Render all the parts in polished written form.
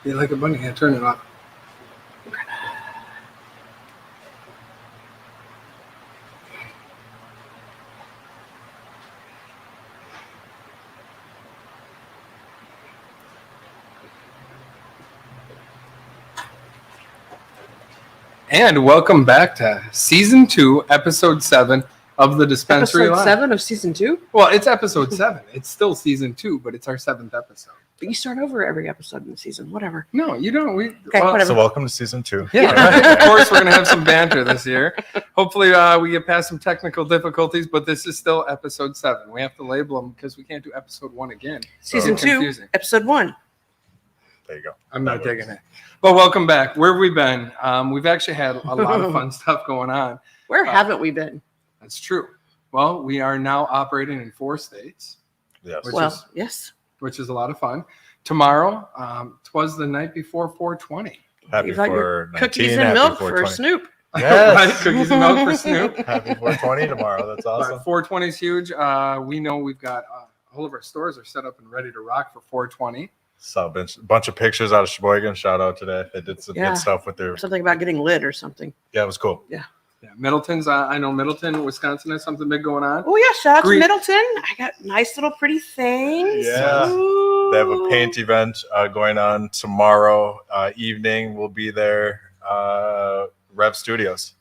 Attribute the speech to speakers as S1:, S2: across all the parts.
S1: Be like a bunny. Yeah, turn it off. And welcome back to Season 2, Episode 7 of the Dispensary
S2: Episode
S1: Line.
S2: 7 of Season 2?
S1: Well, it's Episode 7. It's still Season 2, but it's our 7th episode.
S2: But you start over every episode in the season. Whatever.
S1: No, you don't.
S2: Whatever.
S3: So welcome to Season 2.
S1: Yeah, right. Of course, we're going to have some banter this year. Hopefully, we get past some technical difficulties, but this is still Episode 7. We have to label them because we can't do Episode 1 again.
S2: Season 2, Episode 1.
S3: There you go.
S1: I'm not digging it. But welcome back. Where have we been? We've actually had a lot of fun stuff going on.
S2: Where haven't we been?
S1: That's true. Well, we are now operating in 4 states.
S3: Yes.
S2: Yes.
S1: Which is a lot of fun. Tomorrow, twas the night before 420.
S3: Happy
S2: You've got your
S3: 419.
S2: cookies and
S3: Happy
S2: milk for
S3: 420.
S2: Snoop.
S3: Yes.
S1: Right? Cookies and milk for Snoop.
S3: Happy 420 tomorrow. That's awesome.
S1: 420 is huge. We know we've got all of our stores are set up and ready to rock for 420.
S3: Saw a bunch of pictures out of Sheboygan. Shout out today. They did some good stuff with their.
S2: Something about getting lit or something.
S3: Yeah, it was cool.
S1: Yeah, Middleton's. I know Middleton, Wisconsin has something big going on.
S2: Oh, yeah. Shout out to Middleton. I got nice little pretty things.
S3: Yeah.
S2: Ooh.
S3: They have a paint event going on tomorrow evening. We'll be there. Rev Studios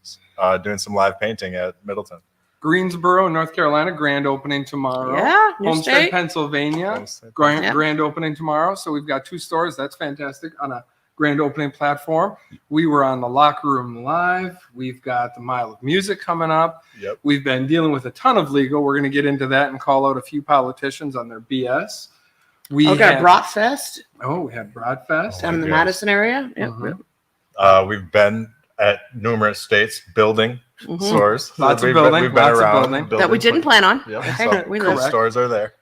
S3: doing some live painting at Middleton.
S1: Greensboro, North Carolina, grand opening tomorrow.
S2: Yeah. New
S1: Homestead,
S2: state.
S1: Pennsylvania, grand opening tomorrow. So we've got 2 stores. That's fantastic on a grand opening platform. We were on the Locker Room Live. We've got the Mile of Music coming up.
S3: Yep.
S1: We've been dealing with a ton of legal. We're going to get into that and call out a few politicians on their BS. We
S2: got Bratfest.
S1: Oh, we had Broadfest.
S2: Down in the Madison area. Yep.
S1: Mhm.
S3: We've been at numerous states building stores.
S1: Lots of
S3: We've
S1: building.
S3: been
S1: Lots of
S3: around
S1: building.
S2: That we didn't plan on.
S3: Yep.
S2: Okay,
S3: So
S2: we
S3: cool
S2: live.
S3: stores are there.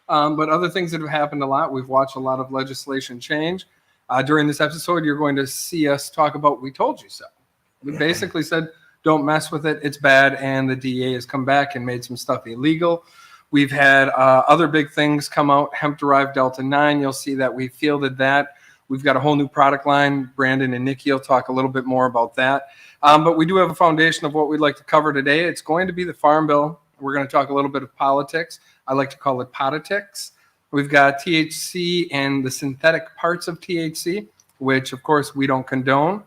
S1: But other things that have happened a lot, we've watched a lot of legislation change. During this episode, you're going to see us talk about We Told You So. We basically said, don't mess with it. It's bad. And the DEA has come back and made some stuff illegal. We've had other big things come out. Hemp Derived Delta 9. You'll see that we fielded that. We've got a whole new product line. Brandon and Nikki will talk a little bit more about that. But we do have a foundation of what we'd like to cover today. It's going to be the Farm Bill. We're going to talk a little bit of politics. I like to call it politics. We've got THC and the synthetic parts of THC, which, of course, we don't condone.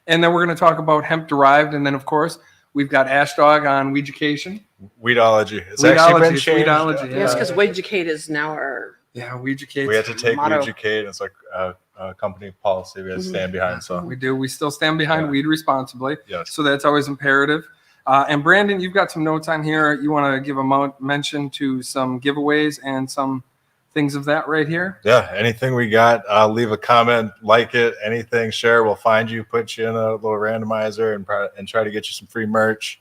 S1: And then we're going to talk about hemp derived. And then, of course, we've got Ash Dog on Weeducation.
S3: Weedology. It's actually been changed.
S1: Weedology,
S2: Yes, because Weeducate is now our.
S1: Yeah, Weeducate.
S3: We had to take
S2: motto.
S3: Weeducate. It's like a company policy we had to stand behind. So
S1: We do. We still stand behind weed responsibly.
S3: Yes.
S1: So that's always imperative. And Brandon, you've got some notes on here. You want to give a mention to some giveaways and some things of that right here?
S3: yeah, anything we got, leave a comment, like it, anything, share. We'll find you, put you in a little randomizer, and try to get you some free merch.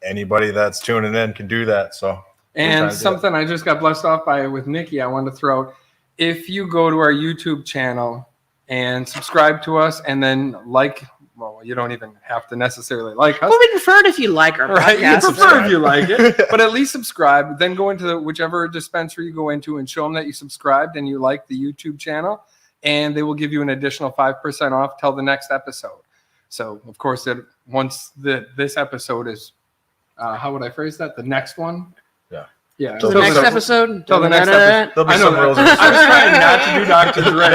S3: Anybody that's tuning in can do that. So
S1: And something I just got blessed off by with Nikki, I wanted to throw out. If you go to our YouTube channel and subscribe to us and then well, you don't even have to necessarily like us.
S2: Well, we prefer it if you like our
S1: Right, you
S2: podcast.
S1: prefer if you like it, but at least subscribe. Then go into whichever dispensary you go into and show them that you subscribed and you like the YouTube channel, and they will give you an additional 5% off till the next episode. So, of course, once this episode is, how would I phrase that? The next one. Yeah.
S2: Till the next episode.
S1: Till the next episode.
S3: There'll be
S1: I know
S3: some rules.
S1: I was trying not to do Dr. Dre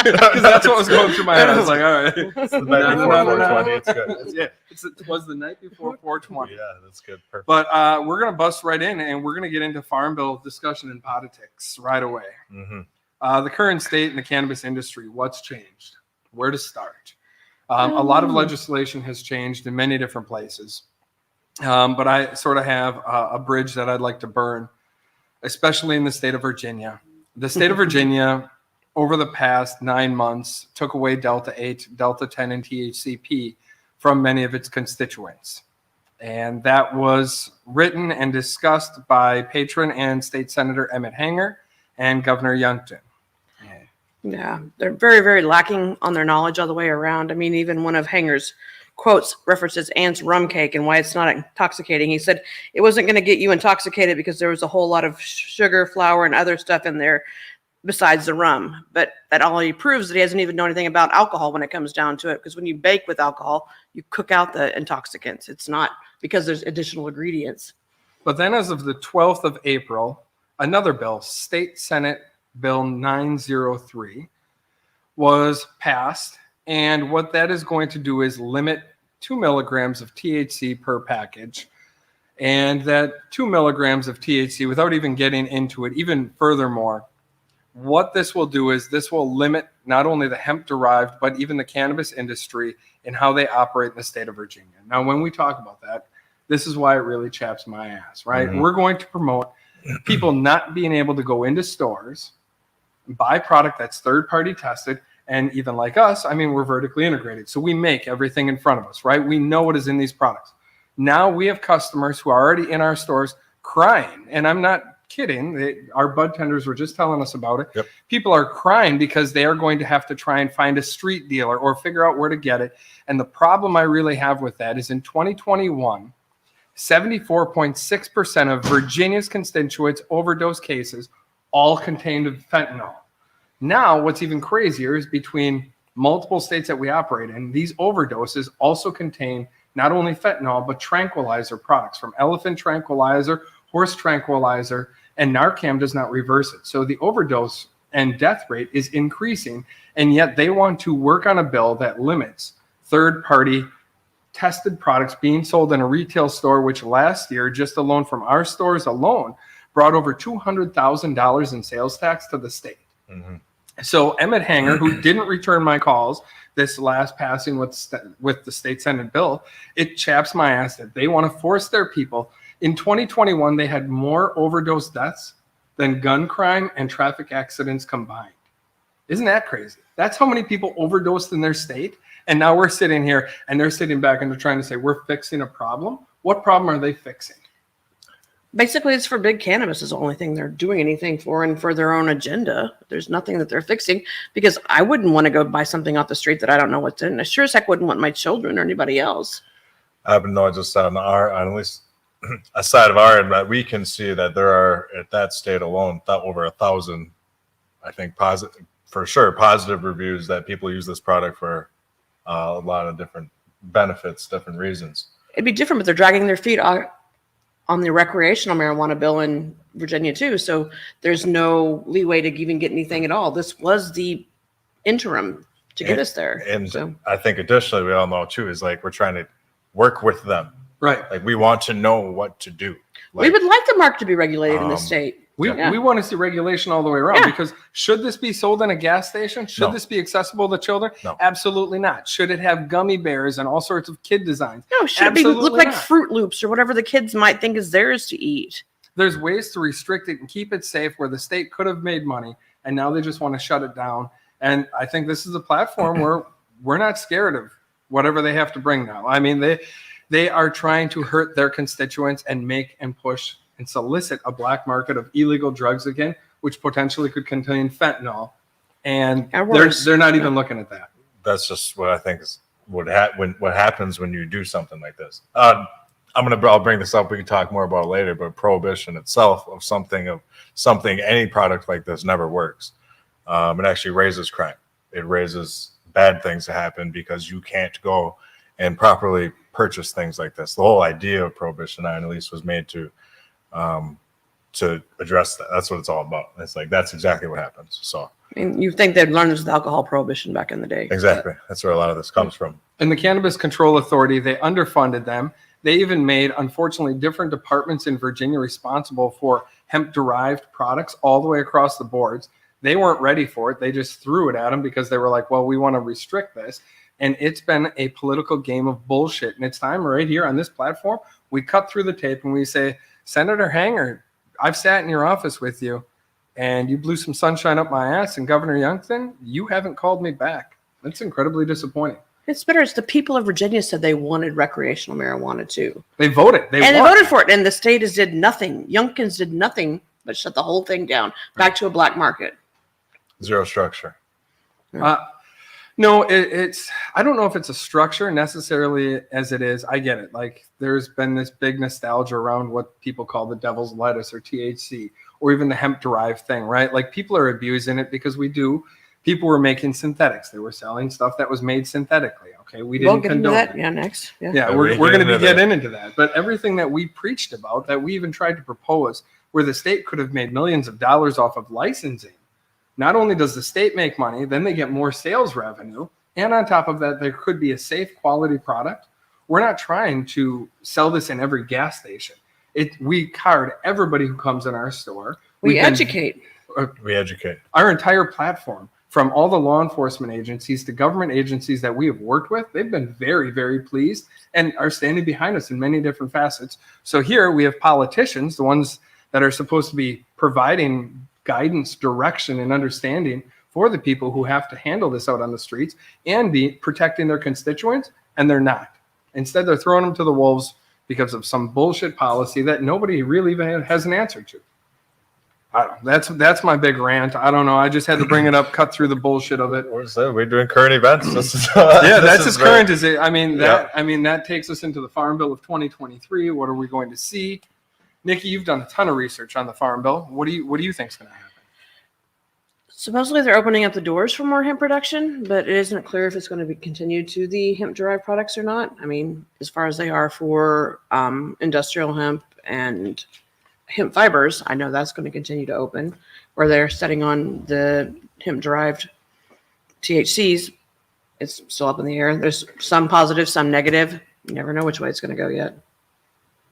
S1: because that's what was going through my head. I was like, all right.
S3: It's the night before 420. It's good.
S1: Yeah, it was the night before 420.
S3: Yeah, that's good. Perfect.
S1: But we're going to bust right in, and we're going to get into Farm Bill discussion and politics right away.
S3: Mm-hmm.
S1: The current state in the cannabis industry, what's changed? Where to start? A lot of legislation has changed in many different places. But I sort of have a bridge that I'd like to burn, especially in the state of Virginia. The state of Virginia, over the past 9 months, took away Delta 8, Delta 10, and THCP from many of its constituents. And that was written and discussed by patron and state senator Emmett Hanger and Governor Youngkin.
S2: Yeah, they're very, very lacking on their knowledge all the way around. I mean, even one of Hanger's quotes references Ant's rum cake and why it's not intoxicating. He said it wasn't going to get you intoxicated because there was a whole lot of sugar, flour, and other stuff in there besides the rum. But that only proves that he doesn't even know anything about alcohol when it comes down to it. Because when you bake with alcohol, you cook out the intoxicants. It's not because there's additional ingredients.
S1: But then as of the 12th of April, another bill, State Senate Bill 903, was passed. And what that is going to do is limit 2 milligrams of THC per package. And that 2 milligrams of THC, without even getting into it, even furthermore, what this will do is this will limit not only the hemp derived, but even the cannabis industry and how they operate in the state of Virginia. Now, when we talk about that, this is why it really chaps my ass, right?
S3: Mm-hmm.
S1: We're going to promote people not being able to go into stores, buy product that's third-party tested, and even like us, I mean, we're vertically integrated. So we make everything in front of us, right? We know what is in these products. Now we have customers who are already in our stores crying, and I'm not kidding. Our bud tenders were just telling us about it.
S3: Yep.
S1: People are crying because they are going to have to try and find a street dealer or figure out where to get it. And the problem I really have with that is in 2021, 74.6% of Virginia's constituents overdose cases all contained fentanyl. Now, what's even crazier is between multiple states that we operate in, these overdoses also contain not only fentanyl, but tranquilizer products from elephant tranquilizer, horse tranquilizer, and Narcan does not reverse it. So the overdose and death rate is increasing, and yet they want to work on a bill that limits third-party tested products being sold in a retail store, which last year, just alone from our stores alone, brought over $200,000 in sales tax to the state.
S3: Mm-hmm.
S1: So Emmett Hanger, who didn't return my calls this last passing with the state Senate bill, it chaps my ass that they want to force their people. In 2021, they had more overdose deaths than gun crime and traffic accidents combined. Isn't that crazy? That's how many people overdosed in their state. And now we're sitting here and they're sitting back and they're trying to say we're fixing a problem. What problem are they fixing?
S2: Basically, it's for big cannabis is the only thing they're doing anything for, and for their own agenda. There's nothing that they're fixing, because I wouldn't want to go buy something off the street that I don't know what's in. I sure as heck wouldn't want my children or anybody else.
S3: I happen to know just on at least a side of our end, that we can see that there are at that state alone over 1,000, I think, positive reviews that people use this product for a lot of different benefits, different reasons.
S2: It'd be different, but they're dragging their feet on the recreational marijuana bill in Virginia too. So there's no leeway to even get anything at all. This was the interim to get us there.
S3: And
S2: so
S3: I think additionally, we all know too, is like we're trying to work with them.
S1: Right.
S3: Like we want to know what to do.
S2: we would like the market to be regulated in the state.
S1: We want to see regulation all the way around, because should this be sold in a gas station? Should this be accessible to children?
S3: No.
S1: Absolutely not. Should it have gummy bears and all sorts of kid designs?
S2: No, should it look like Fruit Loops or whatever the kids might think is theirs to eat?
S1: There's ways to restrict it and keep it safe where the state could have made money, and now they just want to shut it down. And I think this is a platform where we're not scared of whatever they have to bring now. I mean, they are trying to hurt their constituents and make and push and solicit a black market of illegal drugs again, which potentially could contain fentanyl. And they're not even looking at that.
S3: That's just what I think is what happens when you do something like this. I'll bring this up. We can talk more about it later, but prohibition itself of something, any product like this never works. It actually raises crime. It raises bad things to happen because you can't go and properly purchase things like this. The whole idea of prohibition, at least, was made to address that. That's what it's all about. It's like, that's exactly what happens. So
S2: I mean, you think they'd learned this with alcohol prohibition back in the day.
S3: Exactly. That's where a lot of this comes from.
S1: And the Cannabis Control Authority, they underfunded them. They even made, unfortunately, different departments in Virginia responsible for hemp-derived products all the way across the boards. They weren't ready for it. They just threw it at them because they were like, well, we want to restrict this. And it's been a political game of bullshit. And it's time right here on this platform, we cut through the tape and we say, Senator Hanger, I've sat in your office with you and you blew some sunshine up my ass. And Governor Youngkin, you haven't called me back. That's incredibly disappointing.
S2: It's better. It's the people of Virginia said they wanted recreational marijuana too.
S1: They voted. They
S2: voted for it. And the state did nothing. Youngkins did nothing but shut the whole thing down back to a black market.
S3: Zero structure.
S1: No, it's I don't know if it's a structure necessarily as it is. I get it. Like there's been this big nostalgia around what people call the devil's lettuce or THC or even the hemp derived thing, right? Like people are abusing it because people were making synthetics. They were selling stuff that was made synthetically. Okay. We
S2: We'll
S1: didn't
S2: get into
S1: condone
S2: that.
S1: it.
S2: Yeah, next. Yeah.
S1: Yeah, we're going to be getting into that. But everything that we preached about, that we even tried to propose, where the state could have made millions of dollars off of licensing, not only does the state make money, then they get more sales revenue. And on top of that, there could be a safe quality product. We're not trying to sell this in every gas station. We card everybody who comes in our store.
S2: We educate.
S3: We educate.
S1: Our entire platform, from all the law enforcement agencies to government agencies that we have worked with, they've been very, very pleased and are standing behind us in many different facets. So here we have politicians, the ones that are supposed to be providing guidance, direction, and understanding for the people who have to handle this out on the streets and be protecting their constituents, and they're not. Instead, they're throwing them to the wolves because of some bullshit policy that nobody really even has an answer to. I don't know. That's my big rant. I don't know. I just had to bring it up, cut through the bullshit of it.
S3: We're doing current events.
S1: Yeah, that's as current as it. I mean, that takes us into the Farm Bill of 2023. What are we going to see? Nikki, you've done a ton of research on the Farm Bill. What do you think is going to happen?
S2: Supposedly they're opening up the doors for more hemp production, but it isn't clear if it's going to be continued to the hemp derived products or not. I mean, as far as they are for industrial hemp and hemp fibers, I know that's going to continue to open, where they're setting on the hemp derived THCs. It's still up in the air. There's some positive, some negative. You never know which way it's going to go yet.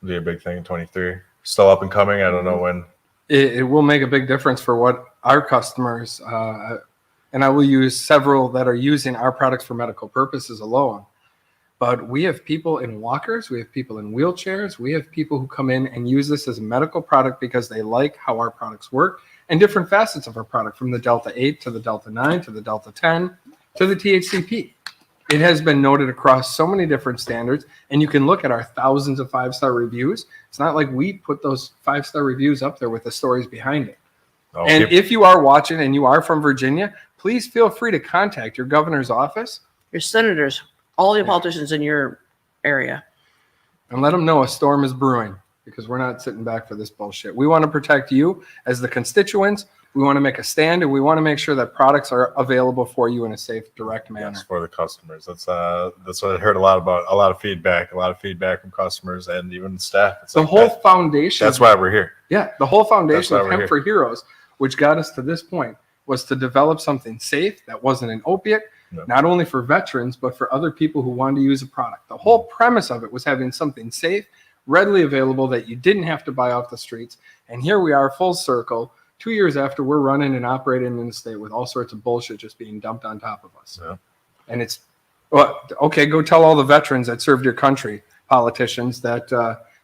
S3: Be a big thing in 23. Still up and coming. I don't know when.
S1: It will make a big difference for what our customers, and I will use several that are using our products for medical purposes alone. But we have people in walkers, we have people in wheelchairs, we have people who come in and use this as a medical product because they like how our products work and different facets of our product, from the Delta 8 to the Delta 9 to the Delta 10 to the THCP. It has been noted across so many different standards, and you can look at our thousands of 5-star reviews. It's not like we put those 5-star reviews up there with the stories behind it.
S3: Oh,
S1: and if you are watching and you are from Virginia, please feel free to contact your governor's office,
S2: Your senators, all the politicians in your area.
S1: and let them know a storm is brewing, because we're not sitting back for this bullshit. We want to protect you as the constituents. We want to make a stand, and we want to make sure that products are available for you in a safe, direct manner.
S3: Yes, for the customers. That's what I heard a lot about. A lot of feedback from customers and even staff. It's
S1: The whole foundation.
S3: That's why we're here.
S1: Yeah, the whole foundation
S3: That's
S1: of
S3: why we're
S1: Hemp for Heroes, which got us to this point, was to develop something safe that wasn't an opiate,
S3: No.
S1: not only for veterans, but for other people who wanted to use a product. The whole premise of it was having something safe, readily available, that you didn't have to buy off the streets. And here we are, full circle, 2 years after we're running and operating in the state with all sorts of bullshit just being dumped on top of us.
S3: Yeah.
S1: And it's, well, okay, go tell all the veterans that served your country, politicians, that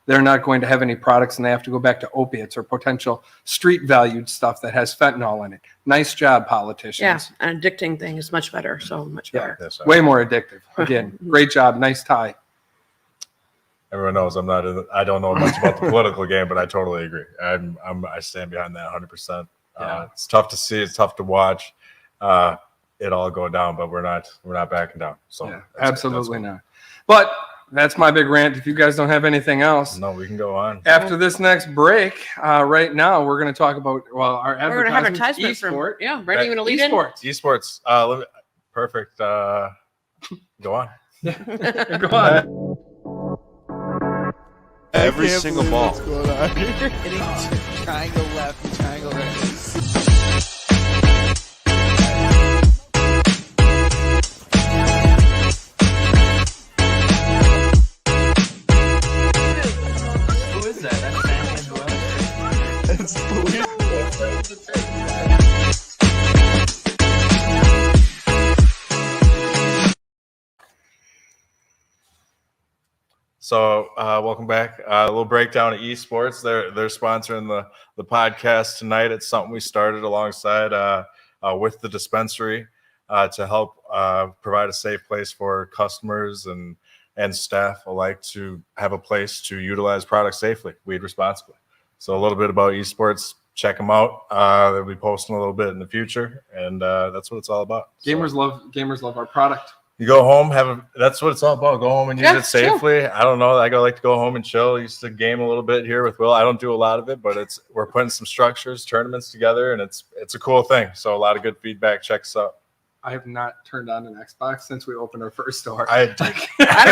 S1: they're not going to have any products and they have to go back to opiates or potential street valued stuff that has fentanyl in it. Nice job, politicians.
S2: Yeah, an addicting thing is much better. So much better.
S3: Yes,
S1: Way more addictive. Again, great job. Nice tie.
S3: Everyone knows I don't know much about the political game, but I totally agree. I stand behind that 100%.
S1: Yeah.
S3: It's tough to see. It's tough to watch. It all go down, but we're not backing down. So
S1: Yeah, absolutely not. But that's my big rant. If you guys don't have anything else,
S3: No, we can go on.
S1: after this next break, right now we're going to talk about our
S2: We're going to have
S1: advertisement.
S2: advertisement from, Brandon, you going to lead
S1: Esports.
S3: Esports. Perfect. Go on.
S1: in? Go on.
S4: Every single ball.
S5: Hitting triangle left, triangle right.
S4: Who is that? That's
S3: So welcome back. A little breakdown of esports. They're sponsoring the podcast tonight. It's something we started alongside with the dispensary to help provide a safe place for customers and staff alike to have a place to utilize products safely, weed responsibly. So a little bit about esports. Check them out. They'll be posting a little bit in the future, and that's what it's all about.
S1: Gamers love our product.
S3: You go home, that's what it's all about. Go home and use
S2: Yeah,
S3: it safely. I don't know. I like to go home and chill. I used to game a little bit here with Will. I don't do a lot of it, but we're putting some structures, tournaments together, and it's a cool thing. So a lot of good feedback. Check us out.
S1: I have not turned on an Xbox since we opened our first store.
S2: I don't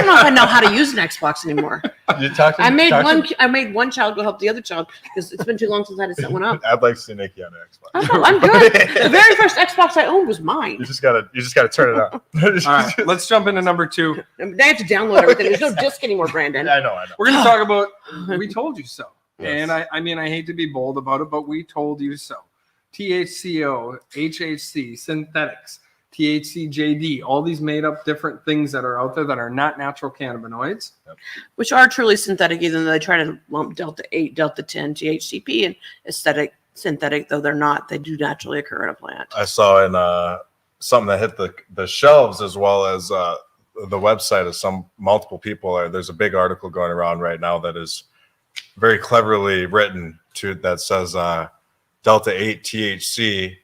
S2: know if I know how to use an Xbox anymore. I made one child go help the other child because it's been too long since I had to set one up.
S3: I'd like to see Nikki on an Xbox.
S2: Oh, I'm good. The very first Xbox I owned was mine.
S3: You just gotta turn it on.
S1: All right, let's jump into number 2.
S2: They have to download everything. There's no disc anymore, Brandon.
S3: I know.
S1: We're going to talk about We Told You So.
S3: Yes.
S1: And I mean, I hate to be bold about it, but we told you so. THCO, HHC, synthetics, THCJD, all these made up different things that are out there that are not natural cannabinoids.
S2: Which are truly synthetic, even though they try to lump Delta 8, Delta 10, THCP, and synthetic, though they're not. They do naturally occur in a plant.
S3: I saw in something that hit the shelves as well as the website of multiple people. There's a big article going around right now that is very cleverly written that says Delta 8 THC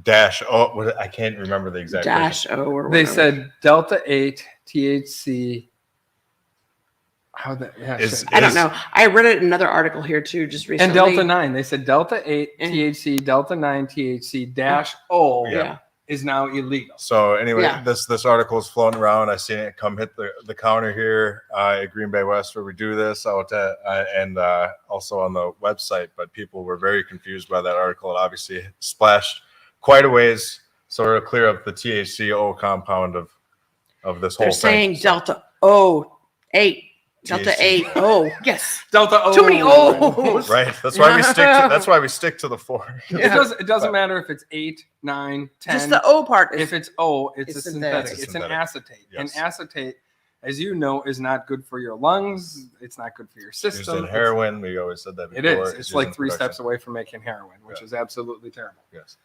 S3: dash O. I can't remember the exact
S2: dash O or
S1: They
S2: whatever.
S1: said Delta 8 THC.
S2: I don't know. I read it in another article here too, just recently.
S1: And Delta 9. They said Delta 8 THC, Delta 9 THC dash O
S2: Yeah.
S1: is now illegal.
S3: So anyway,
S2: Yeah.
S3: this article is floating around. I seen it come hit the counter here at Green Bay West where we do this out at, and also on the website. But people were very confused by that article. It obviously splashed quite a ways. So we're clear up the THCO compound of this whole
S2: They're
S3: thing.
S2: saying Delta O 8. Delta
S3: THC.
S2: 8. Oh, yes.
S1: Delta O.
S2: Too many O's.
S3: Right. That's why we stick to the 4.
S1: It doesn't matter if it's 8, 9, 10.
S2: Just the O part.
S1: If it's O, it's a
S2: It's
S1: synthetic.
S2: synthetic.
S1: It's an acetate.
S3: Yes.
S1: And acetate, as you know, is not good for your lungs. It's not good for your
S3: Used
S1: system.
S3: in heroin. We always said that before.
S1: It is. It's
S3: used
S1: like
S3: in
S1: 3
S3: production.
S1: steps away from making heroin, which is absolutely terrible.
S3: Yes.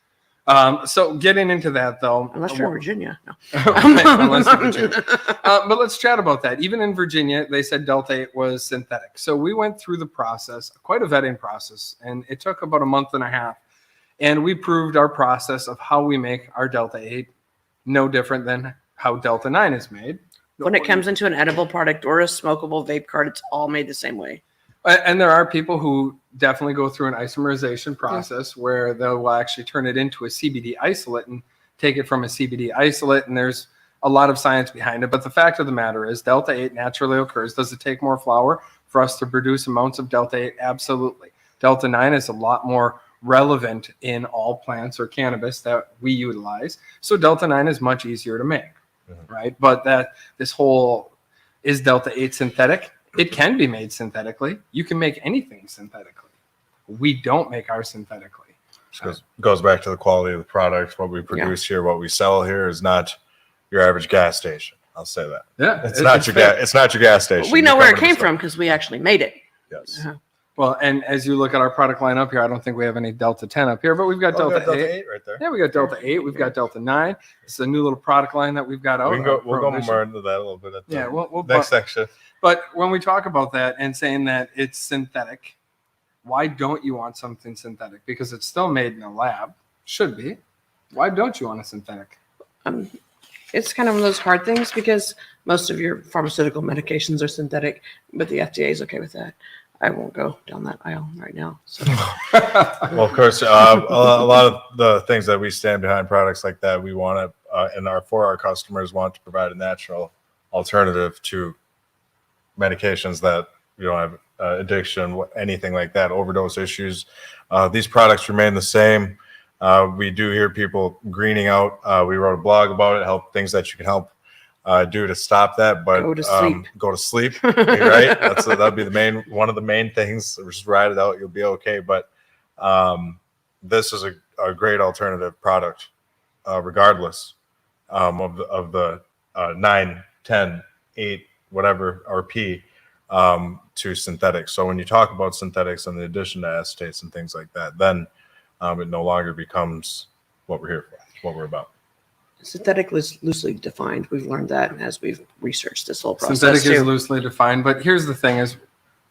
S1: So getting into that, though.
S2: Unless you're in Virginia. No.
S1: Unless you're in Virginia. But let's chat about that. Even in Virginia, they said Delta 8 was synthetic. So we went through the process, quite a vetting process, and it took about a month and a half. And we proved our process of how we make our Delta 8 no different than how Delta 9 is made.
S2: When it comes into an edible product or a smokable vape card, it's all made the same way.
S1: And there are people who definitely go through an isomerization process where they'll actually turn it into a CBD isolate and take it from a CBD isolate. And there's a lot of science behind it. But the fact of the matter is Delta 8 naturally occurs. Does it take more flower for us to produce amounts of Delta 8? Absolutely. Delta 9 is a lot more relevant in all plants or cannabis that we utilize. So Delta 9 is much easier to make, right? But this whole, is Delta 8 synthetic? It can be made synthetically. You can make anything synthetically. We don't make ours synthetically.
S3: Goes back to the quality of the product. What we produce here, what we sell here, is not your average gas station. I'll say that.
S1: Yeah,
S3: It's not your gas station.
S2: We know
S3: You
S2: where
S3: come
S2: it
S3: to the
S2: came
S3: store.
S2: from because we actually made it.
S3: Yes.
S2: Uh-huh.
S1: Well, and as you look at our product line up here, I don't think we have any Delta 10 up here, but we've got Delta 8.
S3: right there.
S1: Yeah, we got Delta 8. We've got Delta 9. It's a new little product line that we've got out.
S3: We'll go
S1: Prohibition.
S3: more into that a little bit at the
S1: we'll
S3: next section.
S1: But when we talk about that and saying that it's synthetic, why don't you want something synthetic? Because it's still made in a lab. Should be. Why don't you want a synthetic?
S2: It's kind of one of those hard things because most of your pharmaceutical medications are synthetic, but the FDA is okay with that. I won't go down that aisle right now. So.
S3: Well, of course, a lot of the things that we stand behind, products like that, we want to, for our customers, want to provide a natural alternative to medications that have addiction, anything like that, overdose issues. These products remain the same. We do hear people greening out. We wrote a blog about it, things that you can help do to stop that, but
S2: Go to sleep.
S3: Go to sleep, right? That'd be one of the main things. Just ride it out, you'll be okay. But this is a great alternative product, regardless of the 9, 10, 8, whatever RP to synthetics. So when you talk about synthetics and the addition to acetates and things like that, then it no longer becomes what we're here for, what we're about.
S2: Synthetic is loosely defined. We've learned that as we've researched this whole process.
S1: Synthetic is
S2: too.
S1: loosely defined, but here's the thing: is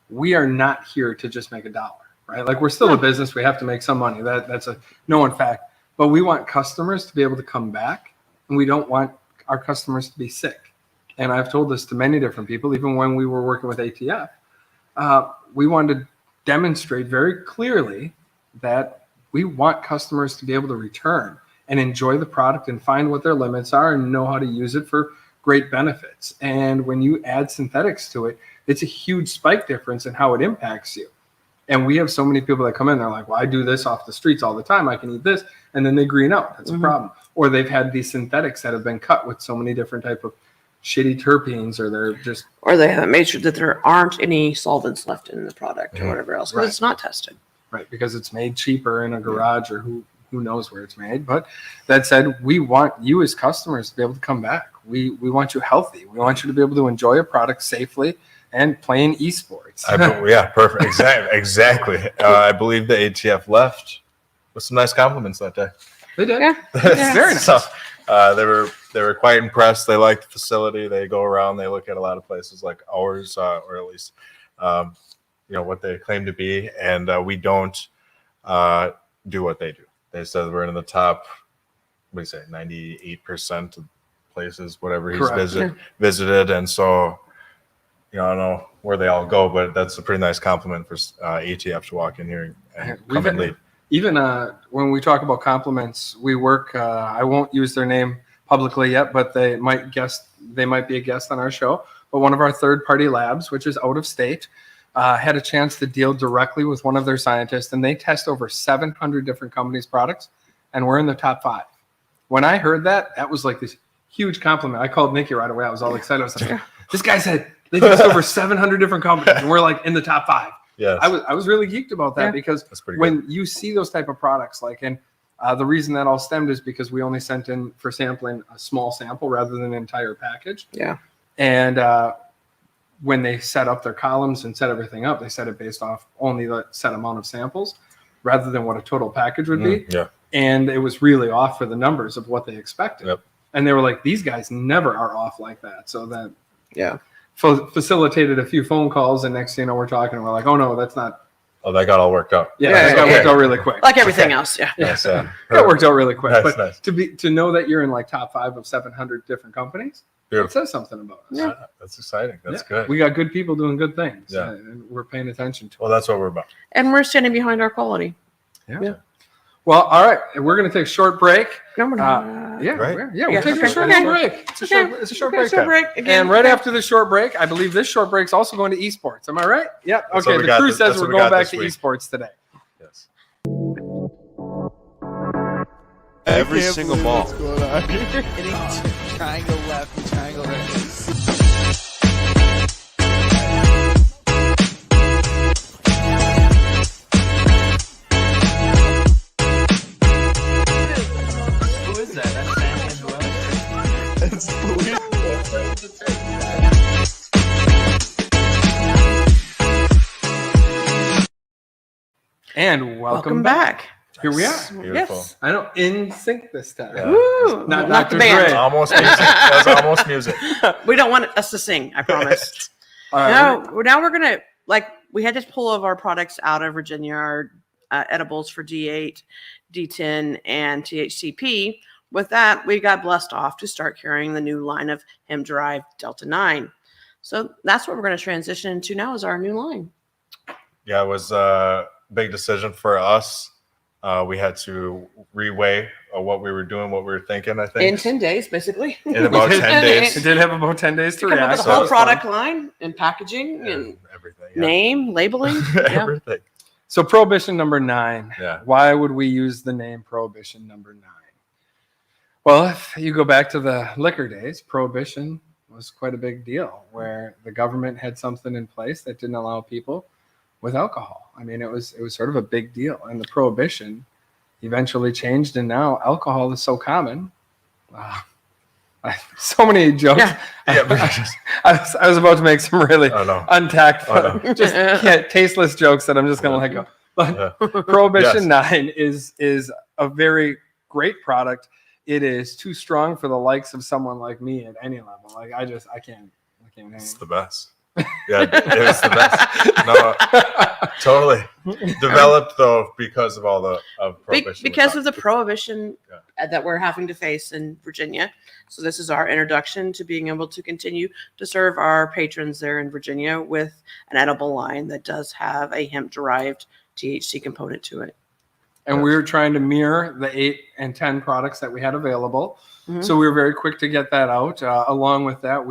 S1: we are not here to just make a dollar, right? Like we're still a business; we have to make some money. That's a known fact. But we want customers to be able to come back, and we don't want our customers to be sick. And I've told this to many different people, even when we were working with ATF. We wanted to demonstrate very clearly that we want customers to be able to return and enjoy the product and find what their limits are and know how to use it for great benefits. And when you add synthetics to it, it's a huge spike difference in how it impacts you. And we have so many people that come in, they're like, well, I do this off the streets all the time. I can eat this. And then they green out. That's a problem. Or they've had these synthetics that have been cut with so many different type of shitty terpenes, or they're just...
S2: Or they haven't made sure that there aren't any solvents left in the product or whatever else, because it's not tested.
S1: Right, because it's made cheaper in a garage or who knows where it's made. But that said, we want you as customers to be able to come back. We want you healthy. We want you to be able to enjoy a product safely and playing esports.
S3: Yeah, perfect. Exactly. I believe the ATF left with some nice compliments that day.
S1: They did.
S2: Yeah.
S1: Very nice.
S3: So, they were quite impressed. They like the facility. They go around. They look at a lot of places like ours, or at least what they claim to be, and we don't do what they do. They said we're in the top, what do you say, 98% of places, whatever he's visited, and so I don't know where they all go, but that's a pretty nice compliment for ATF to walk in here and come and lead.
S1: Even when we talk about compliments, we work. I won't use their name publicly yet, but they might be a guest on our show. But one of our third-party labs, which is out of state, had a chance to deal directly with one of their scientists, and they test over 700 different companies' products, and we're in the top 5. When I heard that, that was like this huge compliment. I called Nikki right away. I was all excited. I was like, "This guy said they test over 700 different companies, and we're like in the top 5."
S3: Yes.
S1: I was really geeked about that because when you see those type of products, and the reason that all stemmed is because we only sent in for sampling a small sample rather than an entire package.
S2: Yeah.
S1: And when they set up their columns and set everything up, they set it based off only the set amount of samples rather than what a total package would be.
S3: Yeah.
S1: And it was really off for the numbers of what they expected.
S3: Yep.
S1: And they were like, these guys never are off like that. So that facilitated a few phone calls, and next thing you know, we're talking, and we're like, oh no, that's not.
S3: Oh, that got all worked out.
S1: Yeah, that got worked out really quick.
S2: Like everything else, yeah.
S3: Yes,
S1: That worked out really quick.
S3: Nice,
S1: but
S3: nice.
S1: to know that you're in like top 5 of 700 different companies, it says something about us.
S2: Yeah.
S3: That's exciting. That's good.
S1: We got good people doing good things.
S3: Yeah.
S1: And we're paying attention to it.
S3: Well, that's what we're about.
S2: And we're standing behind our quality.
S1: Yeah. Well, all right. We're going to take a short break.
S2: No, we're not.
S1: We're
S2: Yeah,
S1: taking a short
S2: okay.
S1: break. It's a short break.
S2: Again.
S1: And right after the short break, I believe this short break's also going to esports. Am I right? Yep.
S3: That's what
S1: Okay.
S3: we
S1: The
S3: got
S1: crew
S3: this-
S1: says
S3: that's
S1: we're
S3: what we
S1: going
S3: got
S1: back to
S3: this week.
S1: esports today.
S3: Yes.
S4: Every single ball.
S5: What's going on here? Hitting triangle left and triangle right.
S4: Who is that? That's Sammy as well.
S5: It's Louis.
S1: And welcome
S2: back.
S1: Here we are.
S3: Beautiful.
S2: Yes.
S1: I know, in sync this time.
S3: Yeah.
S2: Woo.
S1: Not
S2: Not
S1: Dr.
S2: the band.
S1: Dre.
S3: Almost music. That was almost music.
S2: We don't want us to sing, I promise.
S1: All right.
S2: Now we're going to, we had this pull of our products out of Virginia, our edibles for D8, D10, and THCP. With that, we got blessed off to start carrying the new line of Hemp Derived Delta 9. So that's what we're going to transition into now is our new line.
S3: Yeah, it was a big decision for us. We had to reweigh what we were doing, what we were thinking, I think.
S2: In 10 days, basically.
S3: In about 10 days.
S1: It did have about 10 days to
S2: Come up
S1: react.
S2: with the
S1: so it
S2: whole
S1: was
S2: product
S1: fun.
S2: line and packaging and
S3: everything. Yeah.
S2: name, labeling. Yeah.
S3: Everything.
S1: So Prohibition number 9.
S3: Yeah.
S1: Why would we use the name Prohibition number 9? Well, if you go back to the liquor days, Prohibition was quite a big deal where the government had something in place that didn't allow people with alcohol. I mean, it was sort of a big deal. And the Prohibition eventually changed, and now alcohol is so common. So many jokes.
S2: Yeah.
S1: I was about to make some really untactful, just tasteless jokes that I'm just going to let go. But Prohibition 9 is a very great product. It is too strong for the likes of someone like me at any level. Like I can't.
S3: It's the best. Yeah, it's the best. No, totally. Developed though because of all the Prohibition.
S2: Because of the Prohibition that we're having to face in Virginia. So this is our introduction to being able to continue to serve our patrons there in Virginia with an edible line that does have a hemp-derived THC component to it.
S1: And we were trying to mirror the 8 and 10 products that we had available.
S2: Mhm.
S1: So we were very quick to get that out. Along with that,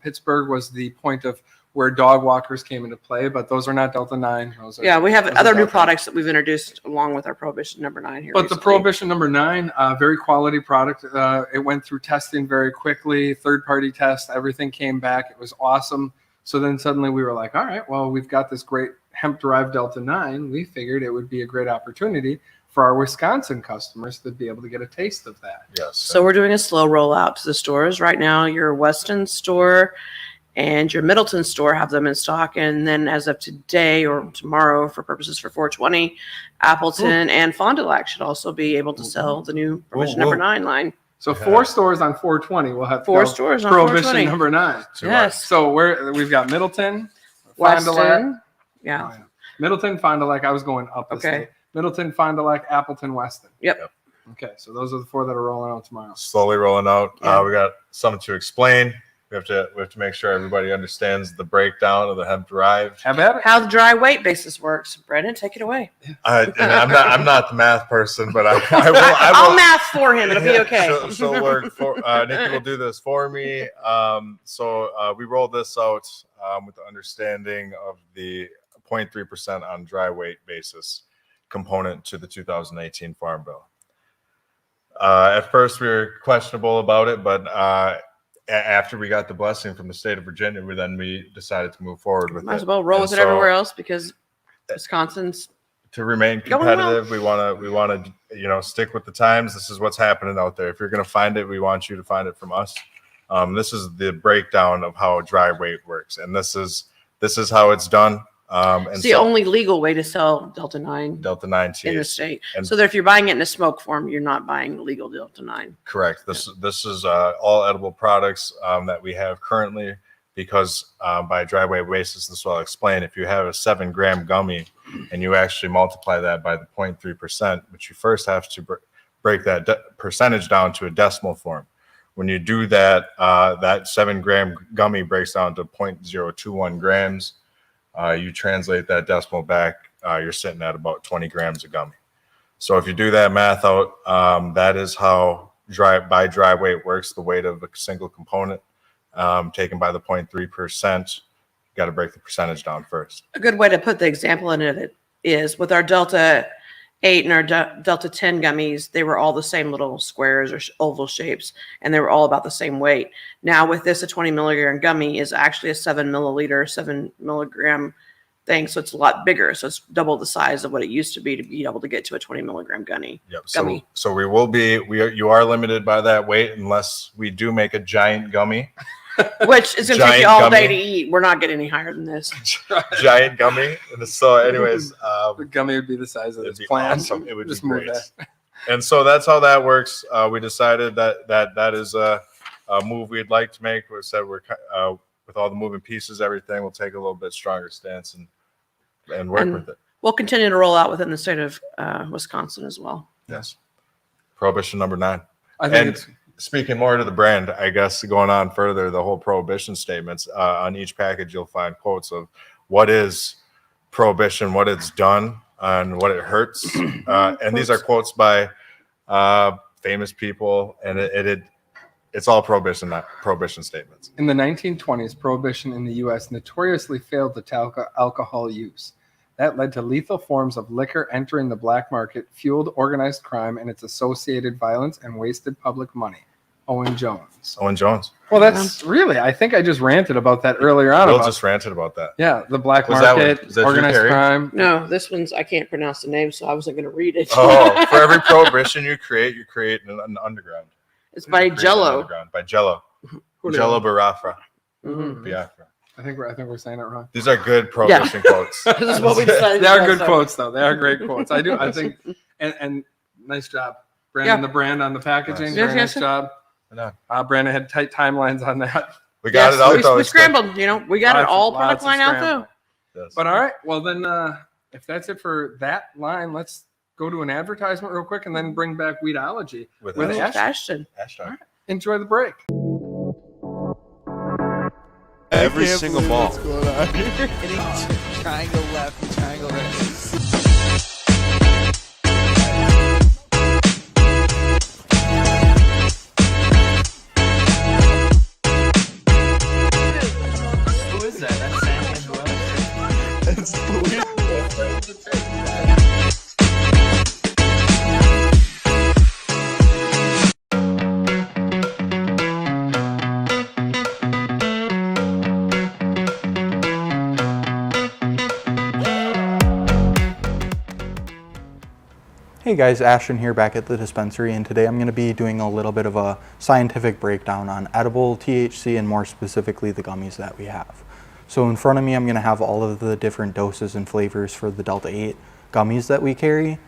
S1: Pittsburgh was the point of where dog walkers came into play, but those are not Delta 9.
S2: Yeah, we have
S1: those are
S2: other new
S1: Delta.
S2: products that we've introduced along with our Prohibition number 9 here.
S1: But the
S2: recently.
S1: Prohibition number 9, very quality product. It went through testing very quickly, third-party test. Everything came back. It was awesome. So then suddenly we were like, all right, well, we've got this great hemp-derived Delta 9. We figured it would be a great opportunity for our Wisconsin customers to be able to get a taste of that.
S3: Yes.
S2: So we're doing a slow rollout to the stores right now. Your Weston store and your Middleton store have them in stock, and then as of today or tomorrow, for purposes for 420, Appleton and Fond du Lac should also be able to sell the new Prohibition number 9 line.
S1: So 4 stores on 420 will have
S2: 4 stores on
S1: Prohibition
S2: 420.
S1: number 9.
S2: Yes,
S1: So we've got Middleton, Fond du Lac.
S2: Weston. Yeah.
S1: Oh, yeah. Middleton, Fond du Lac. I was going up.
S2: Okay.
S1: Middleton, Fond du Lac, Appleton, Weston.
S2: Yep.
S1: Okay, so those are the 4 that are rolling out tomorrow.
S3: Slowly rolling out.
S2: Yeah.
S3: We got something to explain. We have to make sure everybody understands the breakdown of the hemp derived.
S1: Have at it.
S2: How the dry weight basis works. Brandon, take it away.
S3: And I'm not the math person, but I will.
S2: I'll math for him. It'll be okay.
S3: She'll work for Nikki will do this for me. So we rolled this out with the understanding of the 0.3% on dry weight basis component to the 2018 Farm Bill. At first, we were questionable about it, but after we got the blessing from the state of Virginia, we decided to move forward with
S2: Might as
S3: it.
S2: well roll
S3: And
S2: with it
S3: so,
S2: everywhere else because Wisconsin's
S3: to remain
S2: Going well.
S3: competitive, we want to stick with the times. This is what's happening out there. If you're going to find it, we want you to find it from us. This is the breakdown of how dry weight works, and this is how it's done. And
S2: it's the only legal way to sell Delta 9
S3: Delta 9
S2: in the
S3: THC.
S2: state.
S3: And-
S2: So that if you're buying it in a smoke form, you're not buying legal Delta 9.
S3: Correct. This is all edible products that we have currently because by dry weight basis, this will explain. If you have a 7-gram gummy and you actually multiply that by the 0.3%, but you first have to break that percentage down to a decimal form. When you do that, that 7-gram gummy breaks down to 0.021 grams. You translate that decimal back, you're sitting at about 20 grams of gummy. So if you do that math out, that is how dry weight works, the weight of a single component taken by the 0.3%. You got to break the percentage down first.
S2: A good way to put the example in it is with our Delta 8 and our Delta 10 gummies, they were all the same little squares or oval shapes, and they were all about the same weight. Now with this, a 20 milligram gummy is actually a 7 milligram thing, so it's a lot bigger. So it's double the size of what it used to be able to get to a 20 milligram gummy.
S3: Yep.
S2: Gummy.
S3: So you are limited by that weight unless we do make a giant gummy.
S2: Which is going to take you
S3: Giant
S2: all day to
S3: gummy.
S2: eat. We're not getting any higher than this.
S3: Giant gummy. And so anyways,
S1: The gummy would be the size of
S3: it'd
S1: this
S3: be
S1: plant.
S3: awesome. It would
S1: Just
S3: be
S1: move
S3: great.
S1: that.
S3: And so that's how that works. We decided that is a move we'd like to make. We said we're with all the moving pieces, everything, we'll take a little bit stronger stance and work
S2: And
S3: with it.
S2: we'll continue to roll out within the state of Wisconsin as well.
S3: Yes. Prohibition number 9.
S1: I think
S3: And
S1: it's
S3: speaking more to the brand, I guess going on further, the whole prohibition statements on each package, you'll find quotes of what is prohibition, what it's done, and what it hurts. And these are quotes by famous people, and it's all prohibition, not prohibition statements.
S1: in the 1920s, prohibition in the U.S. notoriously failed to tackle alcohol use. That led to lethal forms of liquor entering the black market, fueled organized crime and its associated violence, and wasted public money. Owen Jones.
S3: Owen Jones.
S1: Well, that's really, I think I just ranted about that earlier on.
S3: Bill
S1: About,
S3: just ranted about that.
S1: yeah, the black
S3: Was that
S1: market,
S3: one- is that Drew
S1: organized
S3: Carey?
S1: crime.
S2: No, this one's, I can't pronounce the name, so I wasn't going to read it.
S3: Oh, for every prohibition you create an underground.
S2: It's by
S3: You create an
S2: Jello.
S3: underground. By Jello.
S1: Who knew?
S3: Jello Biafra.
S2: Mhm.
S3: Biafra.
S1: I think we're saying it wrong.
S3: These are good prohibition quotes.
S2: This is what we decided.
S1: They are
S2: to
S1: good
S2: do, so-
S1: quotes, though. They are great quotes. I think, and nice job, Brandon.
S2: Yeah.
S1: The brand on the packaging,
S3: Nice.
S1: very
S2: Yes,
S1: nice
S2: yes.
S1: job.
S3: Yeah.
S1: Brandon had tight timelines on that.
S3: We got
S2: Yes,
S3: it out
S2: we,
S3: though.
S2: we
S3: It's good.
S2: scrambled. We got it
S1: Lots of-
S2: all
S1: lots
S2: product
S1: of
S2: line out
S1: scrambling.
S2: though.
S3: Yes.
S1: But all right, well then, if that's it for that line, let's go to an advertisement real quick and then bring back Weedology
S3: With
S1: with
S3: Ash.
S1: Ashton.
S2: Ashton.
S1: Enjoy the break.
S4: Every
S5: I can't
S4: single
S5: believe
S4: ball.
S5: what's going on here. Hitting triangle left and triangle right.
S4: Who is that? That's Sam Angelo.
S5: It's weird.
S6: Hey guys, Ashton here back at the dispensary, and today I'm going to be doing a little bit of a scientific breakdown on edible THC and more specifically the gummies that we have. So in front of me I'm going to have all of the different doses and flavors for the Delta 8 gummies that we carry.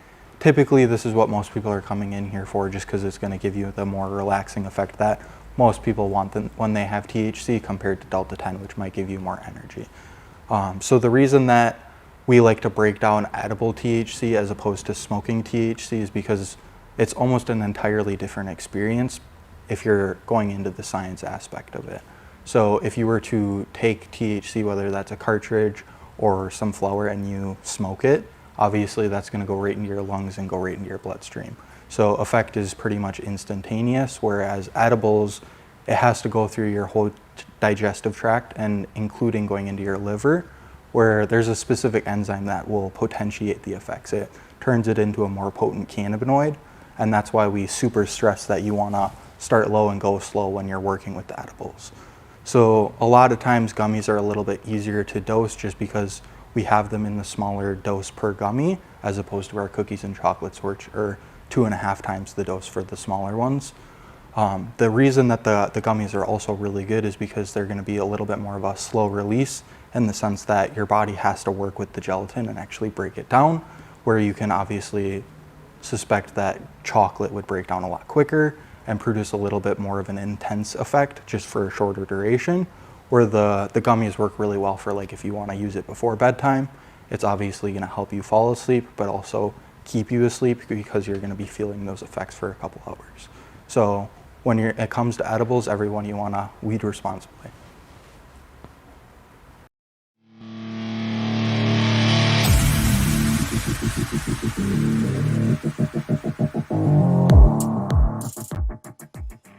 S6: Typically this is what most people are coming in here for, just because it's going to give you the more relaxing effect that most people want when they have THC compared to Delta 10, which might give you more energy. So the reason that we like to break down edible THC as opposed to smoking THC is because it's almost an entirely different experience if you're going into the science aspect of it. So if you were to take THC, whether that's a cartridge or some flower, and you smoke it, obviously that's going to go right into your lungs and go right into your bloodstream. So effect is pretty much instantaneous, whereas edibles, it has to go through your whole digestive tract and including going into your liver, where there's a specific enzyme that will potentiate the effects. It turns it into a more potent cannabinoid, and that's why we super stress that you want to start low and go slow when you're working with the edibles. So a lot of times gummies are a little bit easier to dose just because we have them in the smaller dose per gummy, as opposed to our cookies and chocolates, which are 2.5 times the dose for the smaller ones. The reason that the gummies are also really good is because they're going to be a little bit more of a slow release, in the sense that your body has to work with the gelatin and actually break it down, where you can obviously suspect that chocolate would break down a lot quicker and produce a little bit more of an intense effect just for a shorter duration, where the gummies work really well for, like, if you want to use it before bedtime. It's obviously going to help you fall asleep, but also keep you asleep because you're going to be feeling those effects for a couple hours. So when it comes to edibles, everyone, you want to weed responsibly.